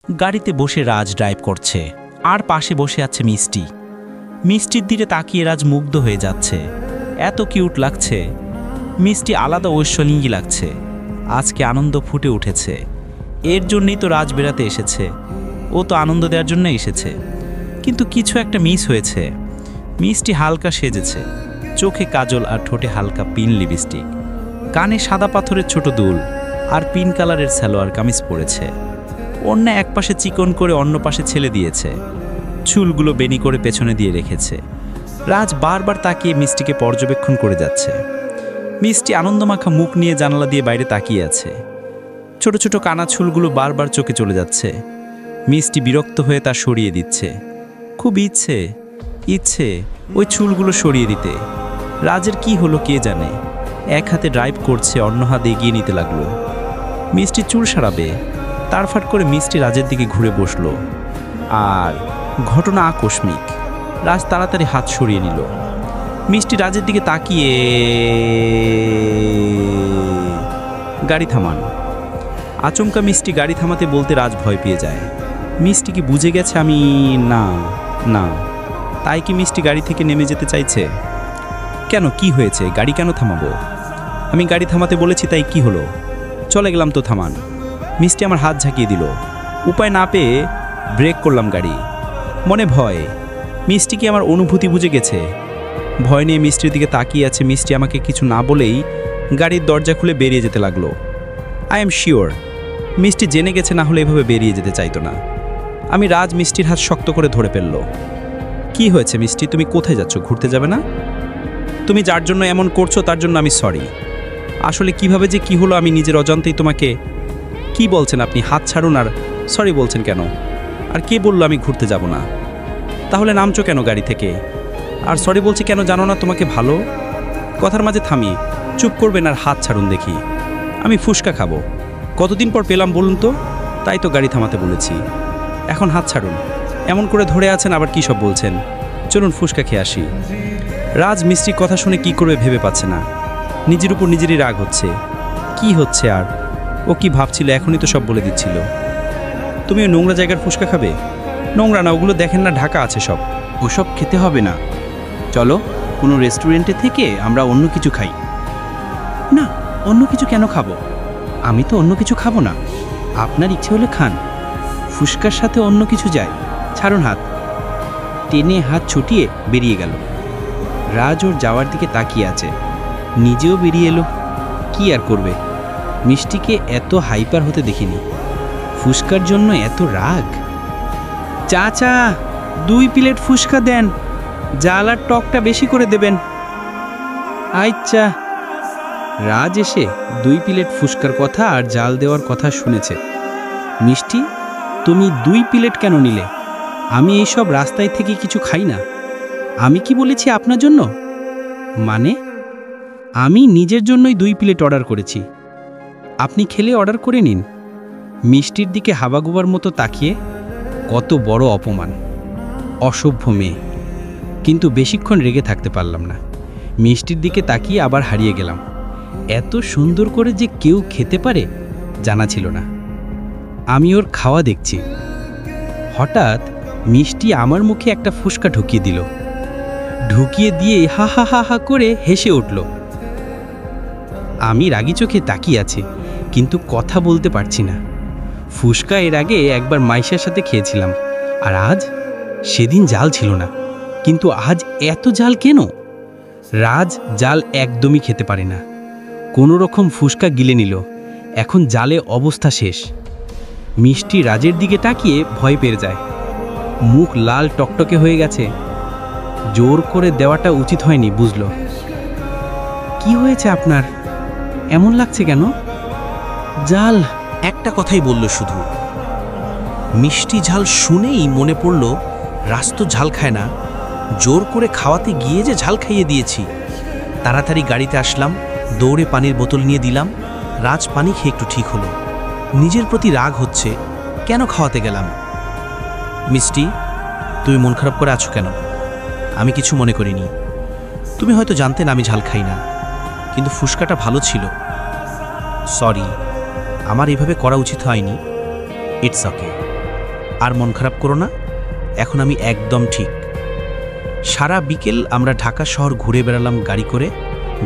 গাড়িতে বসে রাজ ড্রাইভ করছে, আর পাশে বসে আছে মিষ্টি। মিষ্টির দিকে তাকিয়ে রাজ মুগ্ধ হয়ে যাচ্ছে। এত কিউট লাগছে। মিষ্টি আলাদা ঐশ্বলিঙ্গী লাগছে। আজকে আনন্দ ফুটে উঠেছে। এর জন্যই তো রাজ বেড়াতে এসেছে। ও তো আনন্দ দেওয়ার জন্য এসেছে। কিন্তু কিছু একটা মিস হয়েছে। মিষ্টি হালকা সেজেছে, চোখে কাজল আর ঠোঁটে হালকা পিন লিপস্টিক, কানে সাদা পাথরের ছোট দুল আর পিন কালারের সালোয়ার কামিজ পরেছে। অন্য এক পাশে চিকন করে অন্য পাশে ছেলে দিয়েছে, চুলগুলো বেনি করে পেছনে দিয়ে রেখেছে। রাজ বারবার তাকিয়ে মিষ্টিকে পর্যবেক্ষণ করে যাচ্ছে। মিষ্টি আনন্দমাখা মুখ নিয়ে জানালা দিয়ে বাইরে তাকিয়ে আছে। ছোট ছোট কানা চুলগুলো বারবার চোখে চলে যাচ্ছে। মিষ্টি বিরক্ত হয়ে তা সরিয়ে দিচ্ছে। খুব ইচ্ছে ওই চুলগুলো সরিয়ে দিতে। রাজের কি হলো কে জানে। এক হাতে ড্রাইভ করছে, অন্য হাতে এগিয়ে নিতে লাগলো। মিষ্টি চুল সারাবে, তাড়ফাট করে মিষ্টি রাজের দিকে ঘুরে বসলো। আর ঘটনা আকস্মিক। রাজ তাড়াতাড়ি হাত সরিয়ে নিল। মিষ্টি রাজের দিকে তাকিয়ে, গাড়ি থামান। আচমকা মিষ্টি গাড়ি থামাতে বলতে রাজ ভয় পেয়ে যায়। মিষ্টি কি বুঝে গেছে আমি না তাই কি মিষ্টি গাড়ি থেকে নেমে যেতে চাইছে? কেন, কি হয়েছে? গাড়ি কেন থামাবো? আমি গাড়ি থামাতে বলেছি, তাই কি হলো? চলে গেলাম তো, থামান। মিষ্টি আমার হাত ঝাঁকিয়ে দিল। উপায় না পেয়ে ব্রেক করলাম গাড়ি। মনে ভয়। মিষ্টি কি আমার অনুভূতি বুঝে গেছে? ভয় নিয়ে মিষ্টির দিকে তাকিয়ে আছে। মিষ্টি আমাকে কিছু না বলেই গাড়ির দরজা খুলে বেরিয়ে যেতে লাগলো। আই এম শিওর মিষ্টি জেনে গেছে, না হলে এভাবে বেরিয়ে যেতে চাইতো না। আমি রাজ মিষ্টির হাত শক্ত করে ধরে ফেললো। কি হয়েছে মিষ্টি, তুমি কোথায় যাচ্ছ? ঘুরতে যাবে না? তুমি যার জন্য এমন করছো তার জন্য আমি সরি। আসলে কিভাবে যে কি হলো আমি নিজের অজান্তেই তোমাকে। কি বলছেন আপনি? হাত ছাড়ুন আর সরি বলছেন কেন? আর কে বললো আমি ঘুরতে যাব না? তাহলে নামছো কেন গাড়ি থেকে? আর সরি বলছি কেন জানো না তোমাকে ভালো? কথার মাঝে থামিয়ে চুপ করবেন আর হাত ছাড়ুন দেখি। আমি ফুসকা খাবো। কতদিন পর পেলাম বলুন তো, তাই তো গাড়ি থামাতে বলেছি। এখন হাত ছাড়ুন। এমন করে ধরে আছেন, আবার কী সব বলছেন? চলুন ফুসকা খেয়ে আসি। রাজ মিষ্টির কথা শুনে কি করবে ভেবে পাচ্ছে না। নিজের উপর নিজেরই রাগ হচ্ছে। কি হচ্ছে আর? ও কি ভাবছিল এখনই তো সব বলে দিচ্ছিল। তুমি ওই নোংরা জায়গার ফুসকা খাবে? নোংরা না, ওগুলো দেখেন না ঢাকা আছে সব। ওসব খেতে হবে না, চলো কোনো রেস্টুরেন্টে থেকে আমরা অন্য কিছু খাই। না, অন্য কিছু কেন খাবো? আমি তো অন্য কিছু খাবো না। আপনার ইচ্ছে হলে খান। ফুসকার সাথে অন্য কিছু যায়। ছাড়ুন হাত। টেনে হাত ছুটিয়ে বেরিয়ে গেল। রাজ ওর যাওয়ার দিকে তাকিয়ে আছে। নিজেও বেরিয়ে এলো। কি আর করবে? মিষ্টিকে এত হাইপার হতে দেখিনি। ফুসকার জন্য এত রাগ। চাচা 2 প্লেট ফুসকা দেন, জাল আর টকটা বেশি করে দেবেন। আচ্ছা। রাজ এসে 2 প্লেট ফুসকার কথা আর জাল দেওয়ার কথা শুনেছে। মিষ্টি, তুমি 2 প্লেট কেন নিলে? আমি এইসব রাস্তায় থেকে কিছু খাই না। আমি কি বলেছি আপনার জন্য? মানে আমি নিজের জন্যই 2 প্লেট অর্ডার করেছি। আপনি খেলে অর্ডার করে নিন। মিষ্টির দিকে হাবাগোবার মতো তাকিয়ে, কত বড় অপমান! অসভ্য মেয়ে। কিন্তু বেশিক্ষণ রেগে থাকতে পারলাম না। মিষ্টির দিকে তাকিয়ে আবার হারিয়ে গেলাম। এত সুন্দর করে যে কেউ খেতে পারে জানা ছিল না। আমি ওর খাওয়া দেখছি। হঠাৎ মিষ্টি আমার মুখে একটা ফুসকা ঢুকিয়ে দিল। ঢুকিয়ে দিয়ে হা হা হা হা করে হেসে উঠল। আমি রাগি চোখে তাকিয়ে আছি, কিন্তু কথা বলতে পারছি না। ফুসকা এর আগে একবার মাইশার সাথে খেয়েছিলাম, আর আজ সেদিন জাল ছিল না, কিন্তু আজ এত জাল কেন? রাজ জাল একদমই খেতে পারে না। কোনো রকম ফুসকা গিলে নিল। এখন জালে অবস্থা শেষ। মিষ্টি রাজের দিকে তাকিয়ে ভয় পেয়ে যায়। মুখ লাল টকটকে হয়ে গেছে। জোর করে দেওয়াটা উচিত হয়নি, বুঝলো। কি হয়েছে আপনার? এমন লাগছে কেন? জাল। একটা কথাই বলল শুধু। মিষ্টি ঝাল শুনেই মনে পড়ল রাজ তো ঝাল খায় না। জোর করে খাওয়াতে গিয়ে যে ঝাল খাইয়ে দিয়েছি। তাড়াতাড়ি গাড়িতে আসলাম, দৌড়ে পানির বোতল নিয়ে দিলাম। রাজ পানি খেয়ে একটু ঠিক হলো। নিজের প্রতি রাগ হচ্ছে, কেন খাওয়াতে গেলাম? মিষ্টি, তুমি মন খারাপ করে আছো কেন? আমি কিছু মনে করিনি। তুমি হয়তো জানতে না আমি ঝাল খাই না, কিন্তু ফুসকাটা ভালো ছিল। সরি, আমার এভাবে করা উচিত হয়নি। It's okay. আর মন খারাপ করো না, এখন আমি একদম ঠিক। সারা বিকেল আমরা ঢাকা শহর ঘুরে বেড়ালাম গাড়ি করে,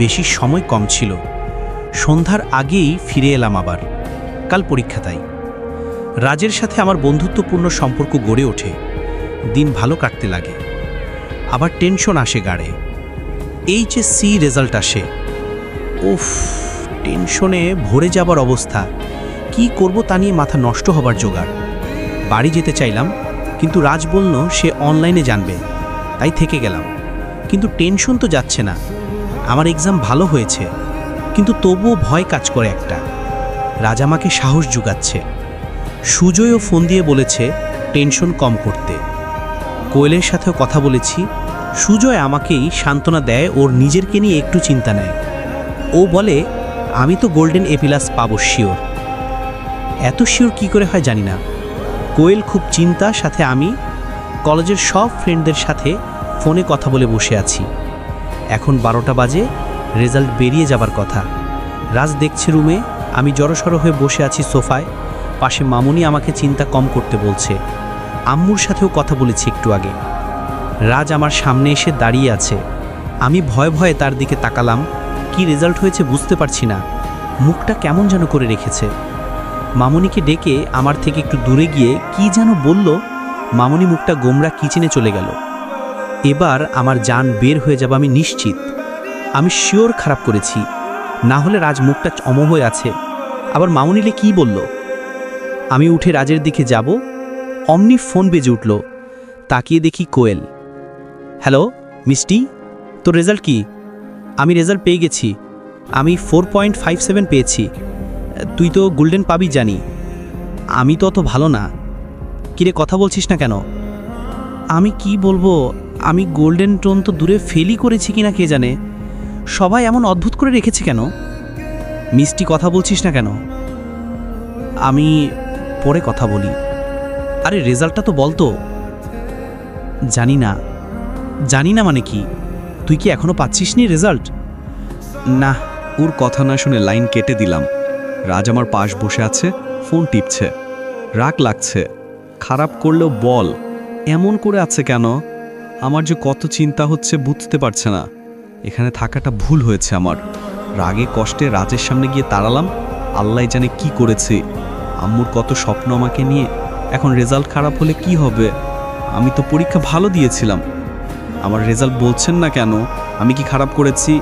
বেশি সময় কম ছিল। সন্ধ্যার আগেই ফিরে এলাম আবার। কাল পরীক্ষা তাই। রাজের সাথে আমার বন্ধুত্বপূর্ণ সম্পর্ক গড়ে ওঠে, দিন ভালো কাটতে লাগে। আবার টেনশন আসে গাড়ে। এইচএসসি রেজাল্ট আসে, উফ, টেনশনে ভরে যাবার অবস্থা। কি করব তা নিয়ে মাথা নষ্ট হবার জোগাড়। বাড়ি যেতে চাইলাম, কিন্তু রাজ বলল সে অনলাইনে জানবে, তাই থেকে গেলাম। কিন্তু টেনশন তো যাচ্ছে না। আমার এক্সাম ভালো হয়েছে, কিন্তু তবুও ভয় কাজ করে একটা। রাজ আমাকে সাহস জুগাচ্ছে। সুজয়ও ফোন দিয়ে বলেছে টেনশন কম করতে। কোয়েলের সাথেও কথা বলেছি। সুজয় আমাকেই সান্ত্বনা দেয়, ওর নিজেরকে নিয়ে একটু চিন্তা নেয়। ও বলে আমি তো গোল্ডেন এ+ পাবো শিওর। এত শিওর কী করে হয় জানি না। কোয়েল খুব চিন্তা, সাথে আমি কলেজের সব ফ্রেন্ডদের সাথে ফোনে কথা বলে বসে আছি। এখন 12টা বাজে, রেজাল্ট বেরিয়ে যাবার কথা। রাজ দেখছে রুমে, আমি জড়সড় হয়ে বসে আছি সোফায়। পাশে মামুনি আমাকে চিন্তা কম করতে বলছে। আম্মুর সাথেও কথা বলেছি একটু আগে। রাজ আমার সামনে এসে দাঁড়িয়ে আছে। আমি ভয়ে ভয়ে তার দিকে তাকালাম। কি রেজাল্ট হয়েছে বুঝতে পারছি না, মুখটা কেমন যেন করে রেখেছে। মামুনিকে ডেকে আমার থেকে একটু দূরে গিয়ে কি যেন বলল। মামুনি মুখটা গোমরা কিচেনে চলে গেল। এবার আমার জান বের হয়ে যাবে আমি নিশ্চিত। আমি শিওর খারাপ করেছি, না হলে রাজ মুখটা অমো হয়ে আছে। আবার মামুনিলে কি বলল? আমি উঠে রাজের দিকে যাব, অমনি ফোন বেজে উঠল। তাকিয়ে দেখি কোয়েল। হ্যালো মিষ্টি, তোর রেজাল্ট কি? আমি রেজাল্ট পেয়ে গেছি, আমি 4.57 পেয়েছি। তুই তো গোল্ডেন পাবি জানি। আমি তো অত ভালো না। কিরে কথা বলছিস না কেন? আমি কি বলবো, আমি গোল্ডেন টোন তো দূরে ফেলই করেছি কিনা কে জানে। সবাই এমন অদ্ভুত করে রেখেছে কেন? মিষ্টি কথা বলছিস না কেন? আমি পরে কথা বলি। আরে রেজাল্টটা তো বলতো। জানি না। জানি না মানে কি? তুই কি এখনো পাচ্ছিস নি রেজাল্ট? না, ওর কথা না শুনে লাইন কেটে দিলাম। রাজ আমার পাশ বসে আছে, ফোন টিপছে। রাগ লাগছে। খারাপ করলেও বল, এমন করে আছে কেন? আমার যে কত চিন্তা হচ্ছে বুঝতে পারছে না। এখানে থাকাটা ভুল হয়েছে আমার। রাগে কষ্টে রাজের সামনে গিয়ে দাঁড়ালাম। আল্লাহ জানে কি করেছি। আম্মুর কত স্বপ্ন আমাকে নিয়ে। এখন রেজাল্ট খারাপ হলে কি হবে? আমি তো পরীক্ষা ভালো দিয়েছিলাম। আমার রেজাল্ট বলছেন না কেন? আমি কি খারাপ করেছি?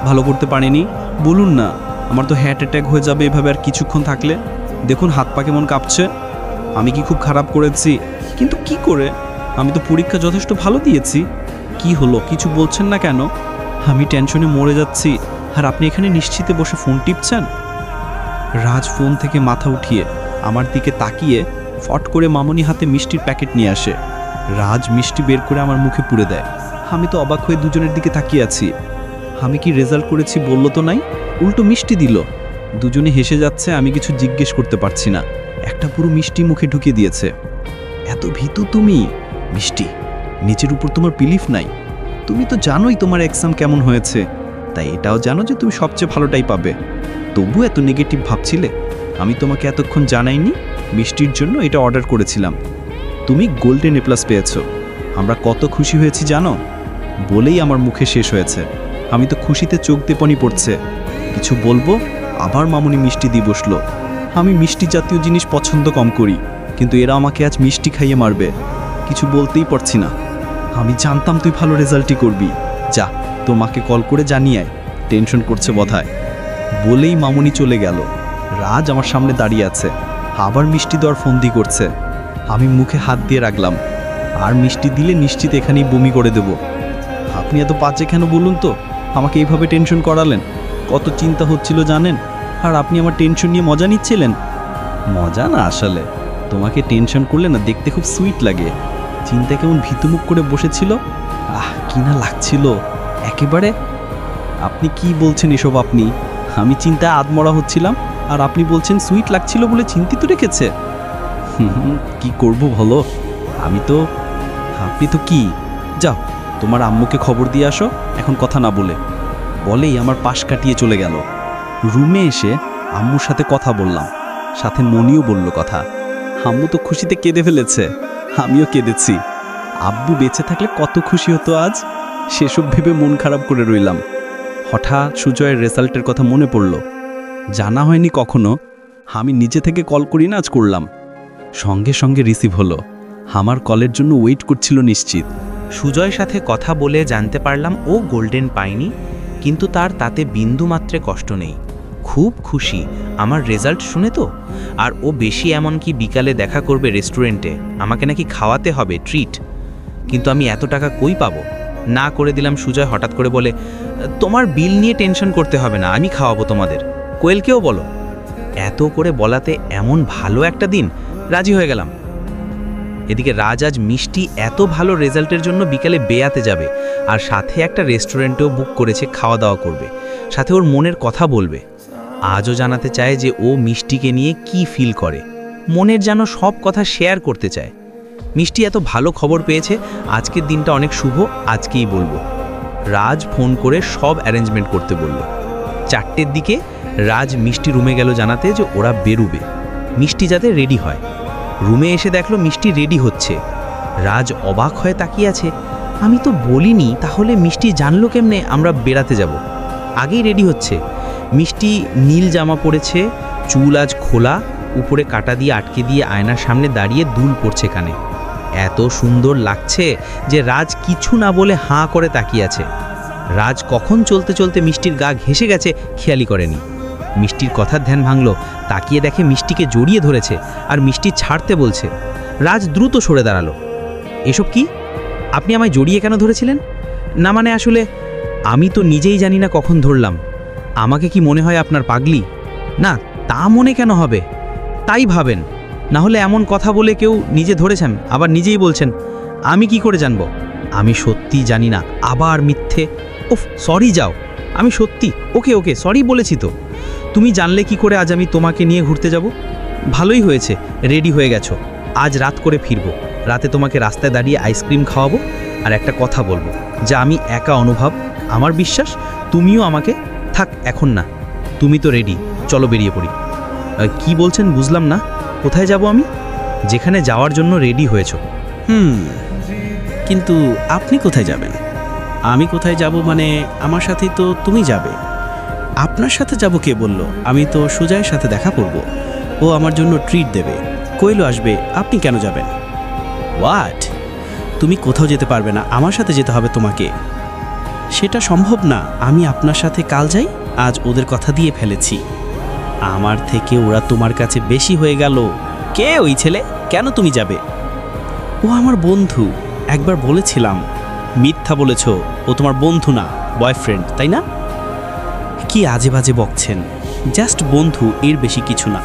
ভালো করতে পারিনি? বলুন না। আমার তো হার্ট অ্যাটাক হয়ে যাবে এভাবে আর কিছুক্ষণ থাকলে। দেখুন হাত পা কেমন কাঁপছে। আমি কি খুব খারাপ করেছি? কিন্তু কি করে? আমি তো পরীক্ষা যথেষ্ট ভালো দিয়েছি। কি হলো, কিছু বলছেন না কেন? আমি টেনশনে মরে যাচ্ছি, আর আপনি এখানে নিশ্চিতে বসে ফোন টিপছেন। রাজ ফোন থেকে মাথা উঠিয়ে আমার দিকে তাকিয়ে ফট করে মামুনি হাতে মিষ্টির প্যাকেট নিয়ে আসে। রাজ মিষ্টি বের করে আমার মুখে পুরে দেয়। আমি তো অবাক হয়ে দুজনের দিকে তাকিয়ে আছি। আমি কি রেজাল্ট করেছি বললো তো নাই, উল্টো মিষ্টি দিল। দুজনে হেসে যাচ্ছে, আমি কিছু জিজ্ঞেস করতে পারছি না। একটা পুরো মিষ্টি মুখে ঢুকিয়ে দিয়েছে। এত ভীতু তুমি মিষ্টি, নিজের উপর তোমার বিলিফ নাই। তুমি তো জানোই তোমার এক্সাম কেমন হয়েছে, তাই এটাও জানো যে তুমি সবচেয়ে ভালোটাই পাবে। তবু এত নেগেটিভ ভাবছিলে? আমি তোমাকে এতক্ষণ জানাইনি? মিষ্টির জন্য এটা অর্ডার করেছিলাম। তুমি গোল্ডেন এ+ পেয়েছো। আমরা কত খুশি হয়েছি জানো? বলেই আমার মুখে শেষ হয়েছে। আমি তো খুশিতে চোখ দিয়ে পানি পড়ছে। কিছু বলবো, আবার মামুনি মিষ্টি দিয়ে বসলো। আমি মিষ্টি জাতীয় জিনিস পছন্দ কম করি, কিন্তু এরা আমাকে আজ মিষ্টি খাইয়ে মারবে। কিছু বলতেই পারছি না। আমি জানতাম তুই ভালো রেজাল্টই করবি। যা, তোমাকে কল করে জানিয়ে আয়, টেনশন করছে বোধহয়। বলেই মামুনি চলে গেল। রাজ আমার সামনে দাঁড়িয়ে আছে, আবার মিষ্টি দেওয়ার ফন্দি করছে। আমি মুখে হাত দিয়ে রাখলাম। আর মিষ্টি দিলে নিশ্চিত এখানেই বমি করে দেব। আপনি এত বাজে কেন বলুন তো? আমাকে এইভাবে টেনশন করালেন। কত চিন্তা হচ্ছিল জানেন? আর আপনি আমার টেনশন নিয়ে মজা নিচ্ছিলেন। মজা না, আসলে তোমাকে টেনশন করলে না দেখতে খুব সুইট লাগে। চিন্তা কেমন ভীতুমুখ করে বসেছিল। কি না লাগছিল একেবারে। আপনি কি বলছেন এসব? আমি চিন্তায় আধমরা হচ্ছিলাম, আর আপনি বলছেন সুইট লাগছিল বলে চিন্তিত রেখেছে। কি করব বলো? আপনি তো কি, যাও তোমার আম্মুকে খবর দিয়ে আসো, এখন কথা না বলেই আমার পাশ কাটিয়ে চলে গেল। রুমে এসে আম্মুর সাথে কথা বললাম, সাথে মনিও বলল কথা। আম্মু তো খুশিতে কেঁদে ফেলেছে, আমিও কেঁদেছি। আব্বু বেঁচে থাকলে কত খুশি হতো আজ, সেসব ভেবে মন খারাপ করে রইলাম। হঠাৎ সুজয়ের রেজাল্টের কথা মনে পড়ল। জানা হয়নি কখনো, আমি নিজে থেকে কল করি না, আজ করলাম। সঙ্গে সঙ্গে রিসিভ হলো। আমার কলের জন্য ওয়েট করছিল নিশ্চিত। সুজয়ের সাথে কথা বলে জানতে পারলাম ও গোল্ডেন পায়নি, কিন্তু তার তাতে বিন্দু মাত্রে কষ্ট নেই। খুব খুশি আমার রেজাল্ট শুনে তো। আর ও বেশি এমনকি বিকালে দেখা করবে রেস্টুরেন্টে, আমাকে নাকি খাওয়াতে হবে ট্রিট। কিন্তু আমি এত টাকা কই পাবো? না করে দিলাম। সুজয় হঠাৎ করে বলে, তোমার বিল নিয়ে টেনশন করতে হবে না, আমি খাওয়াবো তোমাদের। কোয়েলকেও বলো। এত করে বলাতে এমন ভালো একটা দিন রাজি হয়ে গেলাম। এদিকে রাজ আজ মিষ্টি এত ভালো রেজাল্টের জন্য বিকালে বেয়াতে যাবে, আর সাথে একটা রেস্টুরেন্টেও বুক করেছে, খাওয়া দাওয়া করবে, সাথে ওর মনের কথা বলবে। আজও জানাতে চায় যে ও মিষ্টিকে নিয়ে কি ফিল করে, মনের যেন সব কথা শেয়ার করতে চায়। মিষ্টি এত ভালো খবর পেয়েছে, আজকের দিনটা অনেক শুভ, আজকেই বলবো। রাজ ফোন করে সব অ্যারেঞ্জমেন্ট করতে বলল। 4টের দিকে রাজ মিষ্টি রুমে গেল জানাতে যে ওরা বেরুবে, মিষ্টি যাতে রেডি হয়। রুমে এসে দেখলো মিষ্টি রেডি হচ্ছে। রাজ অবাক হয়ে তাকিয়ে আছে। আমি তো বলিনি, তাহলে মিষ্টি জানলো কেমনে আমরা বেড়াতে যাব? আগেই রেডি হচ্ছে। মিষ্টি নীল জামা পরেছে, চুল আজ খোলা, উপরে কাটা দিয়ে আটকে দিয়ে আয়নার সামনে দাঁড়িয়ে দুল পড়ছে কানে। এত সুন্দর লাগছে যে রাজ কিছু না বলে হাঁ করে তাকিয়ে আছে। রাজ কখন চলতে চলতে মিষ্টির গা ঘেঁষে গেছে খেয়ালি করেনি। মিষ্টির কথার ধ্যান ভাঙল, তাকিয়ে দেখে মিষ্টিকে জড়িয়ে ধরেছে আর মিষ্টি ছাড়তে বলছে। রাজ দ্রুত সরে দাঁড়ালো। এসব কি? আপনি আমায় জড়িয়ে কেন ধরেছিলেন? না মানে আসলে আমি তো নিজেই জানি না কখন ধরলাম। আমাকে কি মনে হয় আপনার পাগলি? না, তা মনে কেন হবে? তাই ভাবেন, না হলে এমন কথা বলে কেউ নিজে ধরেছেন আবার নিজেই বলছেন। আমি কি করে জানবো? আমি সত্যি জানি না। আবার মিথ্যে। ওফ, সরি যাও, আমি সত্যি। ওকে ওকে, সরি বলেছি তো। তুমি জানলে কি করে আজ আমি তোমাকে নিয়ে ঘুরতে যাব? ভালোই হয়েছে রেডি হয়ে গেছো। আজ রাত করে ফিরবো, রাতে তোমাকে রাস্তায় দাঁড়িয়ে আইসক্রিম খাওয়াবো আর একটা কথা বলবো যা আমি একা অনুভব, আমার বিশ্বাস তুমিও আমাকে। থাক এখন না, তুমি তো রেডি, চলো বেরিয়ে পড়ি। কি বলছেন বুঝলাম না। কোথায় যাব আমি? যেখানে যাওয়ার জন্য রেডি হয়েছো। কিন্তু আপনি কোথায় যাবেন? আমি কোথায় যাব মানে আমার সাথেই তো তুমি যাবে। আপনার সাথে যাব কে বলল? আমি তো সুজয়ের সাথে দেখা করব, ও আমার জন্য ট্রিট দেবে, কোয়েলও আসবে। আপনি কেন যাবেন? হোয়াট? তুমি কোথাও যেতে পারবে না, আমার সাথে যেতে হবে তোমাকে। সেটা সম্ভব না। আমি আপনার সাথে কাল যাই, আজ ওদের কথা দিয়ে ফেলেছি। আমার থেকে ওরা তোমার কাছে বেশি হয়ে গেল। কে ওই ছেলে? কেন তুমি যাবে? ও আমার বন্ধু, একবার বলেছিলাম। মিথ্যা বলেছ, ও তোমার বন্ধু না, বয়ফ্রেন্ড, তাই না? কি আজে বাজে বকছেন? জাস্ট বন্ধু, এর বেশি কিছু না।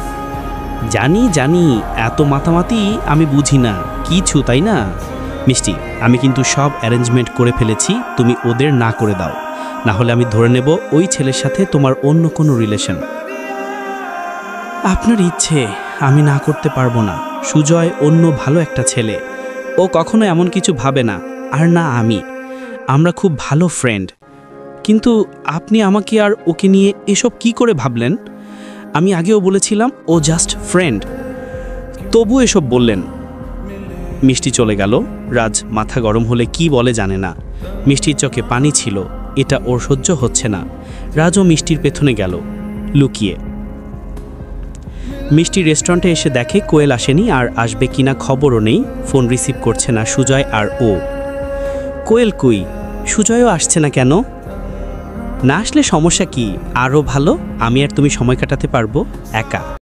জানি জানি, এত মাতামাতি আমি বুঝি না কিছু, তাই না? মিষ্টি, আমি কিন্তু সব অ্যারেঞ্জমেন্ট করে ফেলেছি, তুমি ওদের না করে দাও, না হলে আমি ধরে নেব ওই ছেলের সাথে তোমার অন্য কোনো রিলেশন। আপনার ইচ্ছে, আমি না করতে পারবো না। সুজয় অন্য ভালো একটা ছেলে, ও কখনো এমন কিছু ভাবে না, আর না আমি। আমরা খুব ভালো ফ্রেন্ড। কিন্তু আপনি আমাকে আর ওকে নিয়ে এসব কি করে ভাবলেন? আমি আগেও বলেছিলাম ও জাস্ট ফ্রেন্ড, তবু এসব বললেন। মিষ্টি চলে গেল। রাজ মাথা গরম হলে কি বলে জানে না। মিষ্টির চোখে পানি ছিল, এটা ওর সহ্য হচ্ছে না। রাজও মিষ্টির পেছনে গেল লুকিয়ে। মিষ্টি রেস্টুরেন্টে এসে দেখে কোয়েল আসেনি, আর আসবে কিনা খবরও নেই। ফোন রিসিভ করছে না সুজয় আর ও। কোয়েল কই? সুজয়ও আসছে না কেন? না আসলে সমস্যা কি? আরও ভালো, আমি আর তুমি সময় কাটাতে পারবো একা।